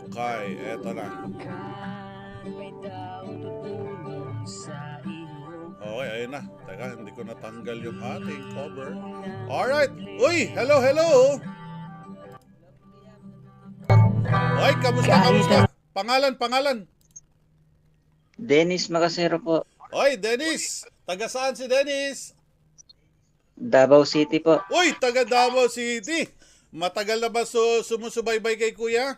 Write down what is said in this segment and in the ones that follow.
Okay, eto na. Okay, ayun na. Teka, hindi ko natanggal yung ating cover. Alright. Uy, hello, hello. Uy, kamusta, kamusta? Pangalan, pangalan. Dennis Macasero po, Uy, Dennis. Taga saan si Dennis? Davao City po. Uy, taga Davao City. Matagal na ba sumusubaybay kay kuya?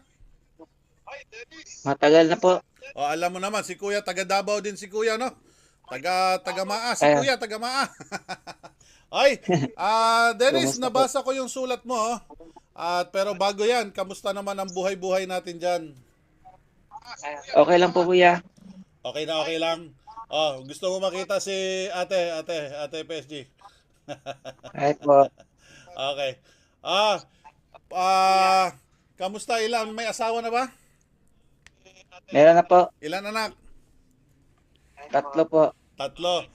Matagal na po. O, alam mo naman, si kuya, taga Davao din si kuya, no? Taga Maa, si Kaya, kuya, taga Maa. Ay, Dennis, kumusta po? nabasa ko yung sulat mo, oh. At pero bago yan, kamusta naman ang buhay-buhay natin dyan? Okay lang po kuya. Okay na, okay lang. Oh, gusto mo makita si ate PSG. Ay po, Okay. Ah, ah, kamusta ilan? May asawa na ba? meron na po. Ilan anak? Tatlo po. Tatlo.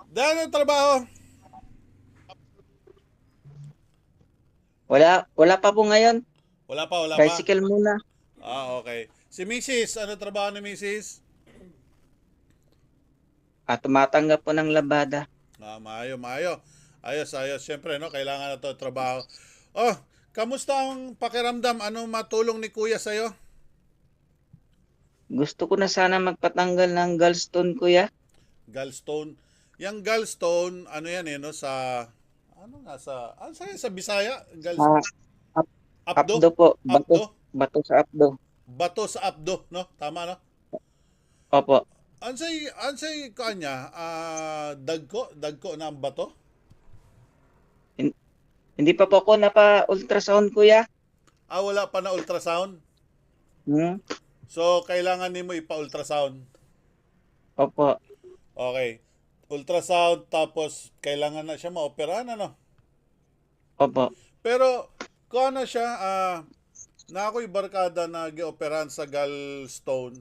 Dahil ang trabaho? Wala pa po ngayon. Wala pa, wala pa. Tricycle muna. Okay. Si Mrs., ano trabaho ni Mrs.? At tumatanggap po ng labada. Maayo, maayo. Ayos, ayos. Siyempre, no, kailangan na to trabaho. Oh, kamusta ang pakiramdam? Anong matulong ni Kuya sa'yo? Gusto ko na sana magpatanggal ng gallstone kuya. Gallstone. Yung gallstone, ano yan eh, no, sa, ano sa Bisaya? Ah, up- Abdo? Apdo po. Abdo? Bato sa apdo. Bato sa abdo, no? Tama, no? Opo. Ansay kanya, dagko na ang bato? Hin- Hindi pa po ako napa-ultrasound kuya. Wala pa na ultrasound? Hmm? So, kailangan nimo ipa-ultrasound. Opo. Okay. Ultrasound, tapos kailangan na siya maoperahan, ano? Opo. Pero, kung ano siya, na ako'y barkada na gioperahan sa gallstone,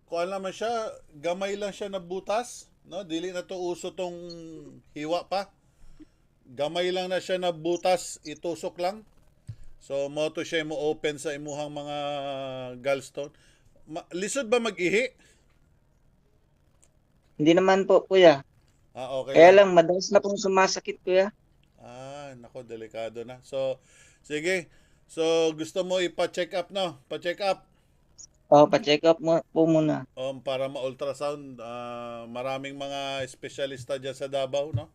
kung ano naman siya, gamay lang siya na butas, no? Dili na to uso tong hiwa pa. Gamay lang na siya na butas, itusok lang. So, mo to siya mo open sa imuhang mga gallstone. Lisod ba mag-ihi? Hindi naman po kuya. Okay Kaya lang. lang madalas na pong sumasakit kuya. Nako, delikado na. So, sige. So, gusto mo ipa-check up, no? Pa-check up. Pa-check up mo po muna. Para ma-ultrasound. Maraming mga espesyalista dyan sa Davao, no?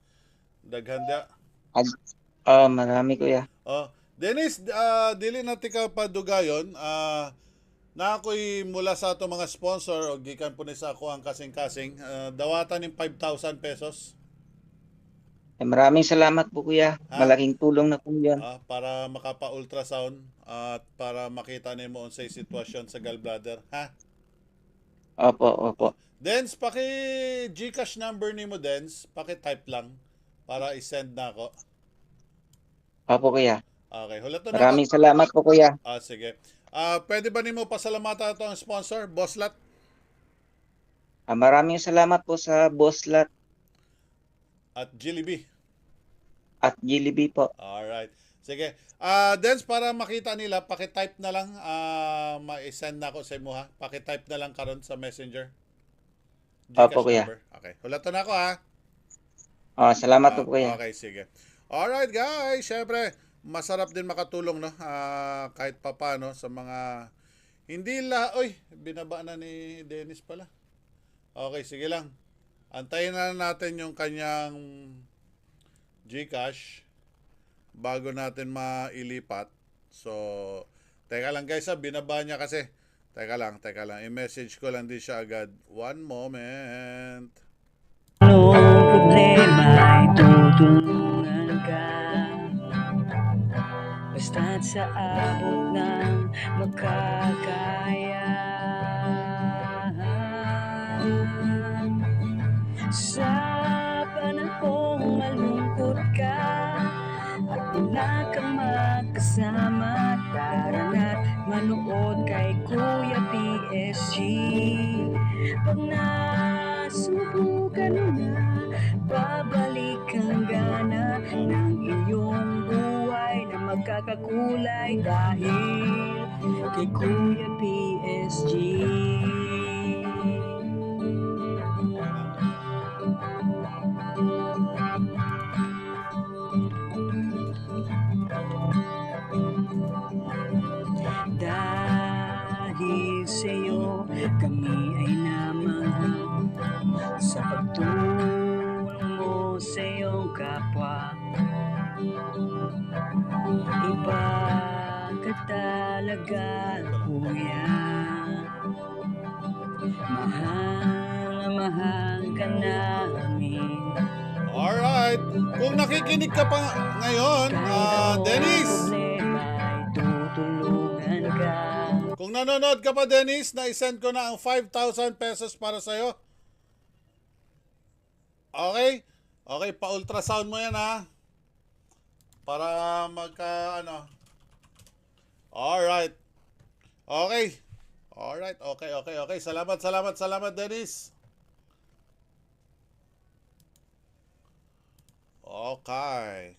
Daghanda. Marami kuya. Dennis, dili natin ka padugayon. Na ako'y mula sa ato mga sponsor o gikan po ni sa ako ang kasing-kasing. Dawatan ng 5,000 pesos. Maraming salamat po kuya. Ha? Malaking tulong na po yan. Para makapa-ultrasound at para makita nimo unsay sitwasyon sa gallbladder, ha? Opo, opo. Dens, paki-GCash number nimo, Dens, paki-type lang para i-send na ako. Opo kuya. Okay, hulat na ako. Maraming salamat po kuya. Sige. Pwede ba nimo pasalamatan itong sponsor, Bosslat? Maraming salamat po sa Bosslat At Jollibee. at Jollibee po. Alright. Sige. Dens, para makita nila, paki-type na lang, ma-send na ako sa imo, ha? Paki-type na lang karon sa Messenger. Opo GCash kuya. number. Okay. Hulat na ako, ha? Salamat po kuya. Okay, sige. Alright, guys. Syempre, masarap din makatulong, no? Kahit papano sa mga hindi oy, binaba na ni Dennis pala. Okay, sige lang. Antayin na natin yung kanyang GCash bago natin mailipat. So, teka lang guys, binaba niya kasi. Teka lang. I-message ko lang din siya agad. One moment. Anong problema ay tutulungan ka, basta't sa abot ng makakaya. Sa panahong malungkot ka at wala kang makasama, tara na't manood kay Kuya PSG. Pag nasubukan mo na, babalik ang gana ng iyong buhay na magkakakulay dahil kay Kuya PSG. Dahil sa'yo kami ay namanghang, sa pagtulong mo sa iyong kapwa. Iba ka talaga, kuya. Mahal na mahal ka namin. Alright. Kung nakikinig ka pa ngayon, Dennis, Tutulungan ka. kung nanonood ka pa, Dennis, na-send ko na ang 5,000 pesos para sa'yo. Okay? Okay, pa-ultrasound mo yan, ha? Para magka, Alright. Okay. Alright, okay. Salamat, Dennis. Okay.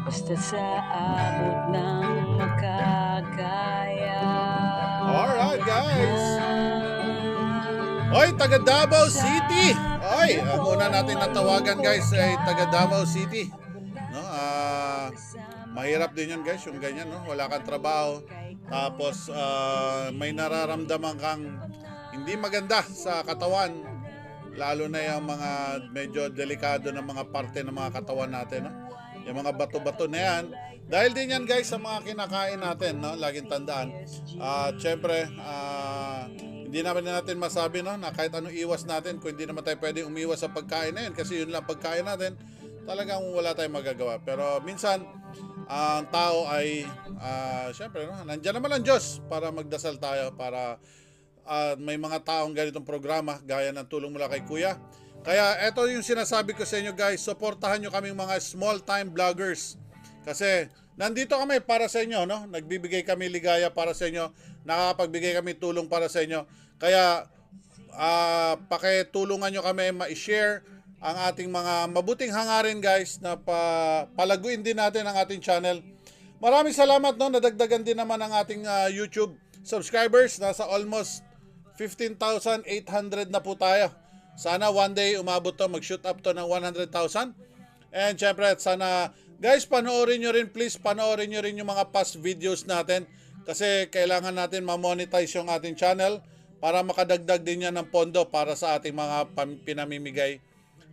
Basta sa abot ng makakaya. Alright, guys. Oy, taga Davao City. Oy, ang una natin natawagan, guys, ay taga Davao City. No, mahirap din 'yan, guys, yung ganyan, no? Wala kang trabaho. Tapos may nararamdaman kang hindi maganda sa katawan, lalo na yung mga medyo delikado na mga parte ng mga katawan natin, no? Yung mga bato-bato na yan. Dahil din yan, guys, sa mga kinakain natin, no? Laging tandaan. Syempre, hindi natin masabi, no, na kahit anong iwas natin, kung hindi naman tayo pwede umiwas sa pagkain na yun, kasi yun lang pagkain natin, talagang wala tayong magagawa. Pero minsan, ang tao ay, syempre, no, nandiyan naman ang Diyos para magdasal tayo, para may mga taong ganitong programa, gaya ng tulong mula kay Kuya. Kaya eto yung sinasabi ko sa inyo, guys, suportahan nyo kaming mga small time vloggers. Kasi nandito kami para sa inyo, no? Nagbibigay kami ligaya para sa inyo, nakakapagbigay kami tulong para sa inyo. Kaya pakitulungan nyo kami ma-share ang ating mga mabuting hangarin, guys, na palaguin din natin ang ating channel. Maraming salamat, no? Nadagdagan din naman ang ating YouTube subscribers. Nasa almost 15,800 na po tayo. Sana one day umabot to, mag-shoot up to ng 100,000. And syempre, sana, guys, panoorin nyo rin, please, panoorin nyo rin yung mga past videos natin. Kasi kailangan natin ma-monetize yung ating channel para makadagdag din yan ng pondo para sa ating mga pinamimigay.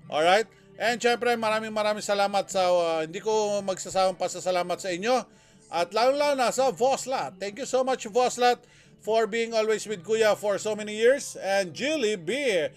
Alright? And syempre, maraming salamat sa, hindi ko magsasawang pasasalamat sa inyo. At lalo na sa Voslat. Thank you so much, Voslat, for being always with Kuya for so many years. And Julie Beer.